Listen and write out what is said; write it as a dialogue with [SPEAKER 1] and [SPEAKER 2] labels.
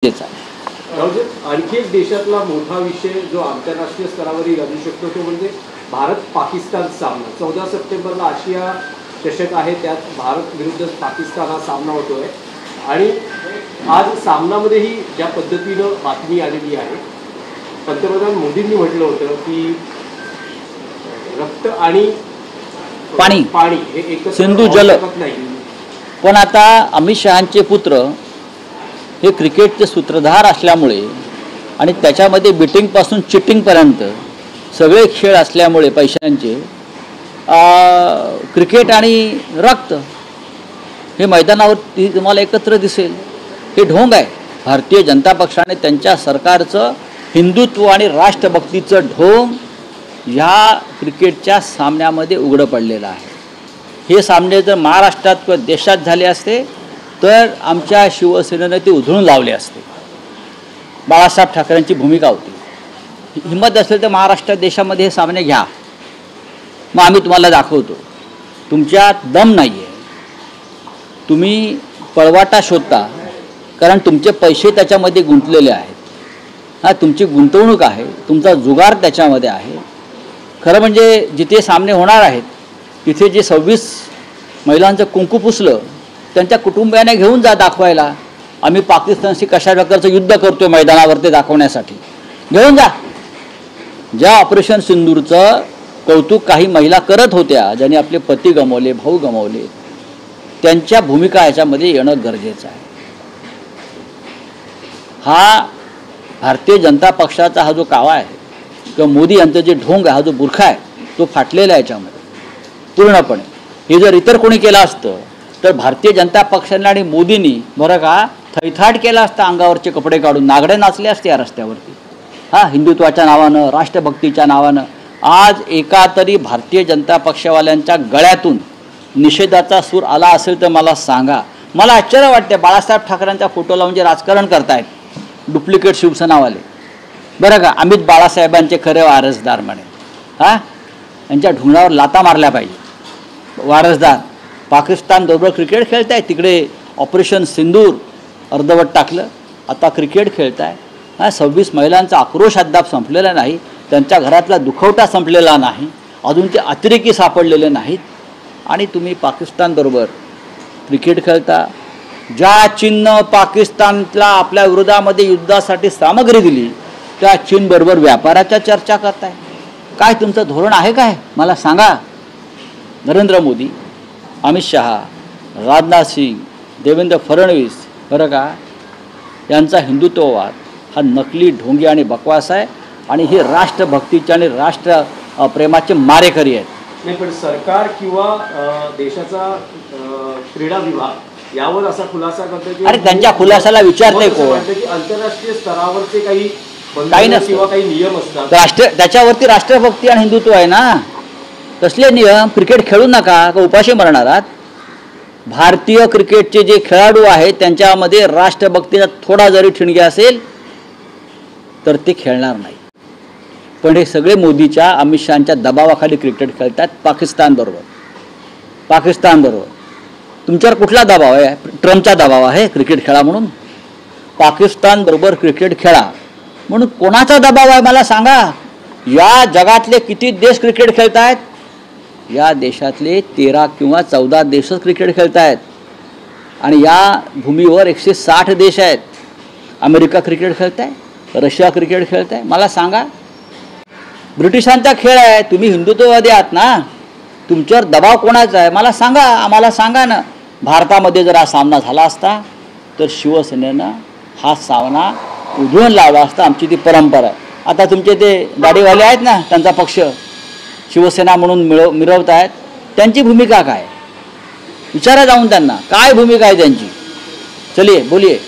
[SPEAKER 1] गरजेचं आहे।
[SPEAKER 2] आणखी एक देशातला मोठा विषय जो आंतरराष्ट्रीय स्तरावरही गाजू शकतो तो म्हणजे भारत पाकिस्तान सामना। 14 सप्टेंबरला आशिया चषक आहे, त्यात भारत विरुद्ध पाकिस्तान हा सामना होतोय आणि आज सामनामध्येही ज्या पद्धतीनं बातमी आलेली आहे, पंतप्रधान मोदींनी म्हटलं होतं की रक्त आणि
[SPEAKER 1] पाणी
[SPEAKER 2] पाणी हे एकत्र
[SPEAKER 1] सिंधू जल
[SPEAKER 2] नाही।
[SPEAKER 1] पण आता अमित शहांचे पुत्र हे क्रिकेटचे सूत्रधार असल्यामुळे आणि त्याच्यामध्ये बिटिंगपासून चिटिंगपर्यंत सगळे खेळ असल्यामुळे पैशांचे क्रिकेट आणि रक्त हे मैदानावर तुम्हाला एकत्र दिसेल। हे ढोंग आहे। भारतीय जनता पक्षाने त्यांच्या सरकारचं हिंदुत्व आणि राष्ट्रभक्तीचं ढोंग ह्या क्रिकेटच्या सामन्यामध्ये उघडं पडलेलं आहे। हे सामने जर महाराष्ट्रात किंवा देशात झाले असते तर आमच्या शिवसेनेने ते उधळून लावले असते। बाळासाहेब ठाकरेंची भूमिका होती, हिंमत असेल तर महाराष्ट्रात देशामध्ये हे सामने घ्या, मग आम्ही तुम्हाला दाखवतो तुमच्यात दम नाही आहे। तुम्ही पळवाटा शोधता कारण तुमचे पैसे त्याच्यामध्ये गुंतलेले आहेत। हा तुमची गुंतवणूक आहे, तुमचा जुगार त्याच्यामध्ये आहे। खरं म्हणजे जिथे सामने होणार आहेत तिथे जे 26 महिलांचं कुंकू पुसलं त्यांच्या कुटुंबियाने घेऊन जा दाखवायला, आम्ही पाकिस्तानशी कशा प्रकारचं युद्ध करतोय मैदानावर ते दाखवण्यासाठी घेऊन जा। ज्या ऑपरेशन सिंदूरचं कौतुक काही महिला करत होत्या, ज्यांनी आपले पती गमावले, भाऊ गमावले, त्यांच्या भूमिका याच्यामध्ये येणं गरजेचं आहे। हा भारतीय जनता पक्षाचा हा जो कावा आहे किंवा मोदी यांचं जे ढोंग आहे, हा जो बुरखा आहे, तो फाटलेला आहे याच्यामध्ये पूर्णपणे। हे जर इतर कोणी केलं असतं तर भारतीय जनता पक्षाने आणि मोदींनी बरं का थैथाट केला असता, अंगावरचे कपडे काढून नागडे नाचले असते या रस्त्यावरती। हा हिंदुत्वाच्या नावानं, राष्ट्रभक्तीच्या नावानं आज एका तरी भारतीय जनता पक्षवाल्यांच्या गळ्यातून निषेधाचा सूर आला असेल तर मला सांगा। मला आश्चर्य वाटते, बाळासाहेब ठाकरेंचा फोटो लावून जे राजकारण करतायत डुप्लिकेट शिवसेनावाले, बरं का अमित बाळासाहेबांचे खरे वारसदार म्हणे, हां यांच्या ढुंगणावर लाता मारल्या पाहिजे। वारसदार पाकिस्तानबरोबर क्रिकेट खेळताय, तिकडे ऑपरेशन सिंदूर अर्धवट टाकलं, आता क्रिकेट खेळताय। हा 26 महिलांचा आक्रोश अद्याप संपलेला नाही, त्यांच्या घरातला दुखवटा संपलेला नाही, अजून ते अतिरेकी सापडलेले नाहीत आणि तुम्ही पाकिस्तानबरोबर क्रिकेट खेळता। ज्या चीननं पाकिस्तानला आपल्या विरोधामध्ये युद्धासाठी सामग्री दिली त्या चीनबरोबर व्यापाराच्या चर्चा करताय। काय तुमचं धोरण आहे काय मला सांगा। नरेंद्र मोदी, अमित शहा, राजनाथ सिंग, देवेंद्र फडणवीस, बरं का यांचा हिंदुत्ववाद हा नकली, ढोंगी आणि बकवास आहे आणि हे राष्ट्रभक्तीचे आणि राष्ट्र प्रेमाचे मारेकरी आहेत।
[SPEAKER 2] नाही पण सरकार किंवा देशाचा क्रीडा विभाग यावर असा खुलासा करतो की
[SPEAKER 1] अरे त्यांच्या खुलासाला विचारते कोण?
[SPEAKER 2] आंतरराष्ट्रीय स्तरावरचे काही
[SPEAKER 1] नसतं
[SPEAKER 2] किंवा काही नियम असतात,
[SPEAKER 1] त्याच्यावरती राष्ट्रभक्ती आणि हिंदुत्व आहे ना। कसले नियम? क्रिकेट खेळू नका का उपाशी मरणार आहात? भारतीय क्रिकेटचे जे खेळाडू आहेत त्यांच्यामध्ये राष्ट्रभक्तीचा थोडा जरी ठिणगी असेल तर ते खेळणार नाही। पण हे सगळे मोदीच्या, अमित शहांच्या दबावाखाली क्रिकेट खेळतात पाकिस्तानबरोबर। तुमच्यावर कुठला दबाव आहे? ट्रम्पचा दबाव आहे क्रिकेट खेळा म्हणून? पाकिस्तानबरोबर क्रिकेट खेळा म्हणून कोणाचा दबाव आहे मला सांगा। या जगातले किती देश क्रिकेट खेळत आहेत? या देशातले 13 किंवा 14 देशच क्रिकेट खेळत आहेत आणि या भूमीवर 160 देश आहेत। अमेरिका क्रिकेट खेळत आहे, रशिया क्रिकेट खेळत आहे। मला सांगा, ब्रिटिशांचा खेळ आहे, तुम्ही हिंदुत्ववादी आहात ना, तुमच्यावर दबाव कोणाचा आहे मला सांगा, आम्हाला सांगा ना। भारतामध्ये जर हा सामना झाला असता तर शिवसेनेनं हा सामना उधळून लावला असता, आमची ती परंपरा आहे। आता तुमचे ते दाढीवाले आहेत ना, त्यांचा पक्ष शिवसेना म्हणून मिरवत आहेत, त्यांची भूमिका काय? विचारा जाऊन त्यांना काय भूमिका आहे त्यांची। चलिए बोलिए।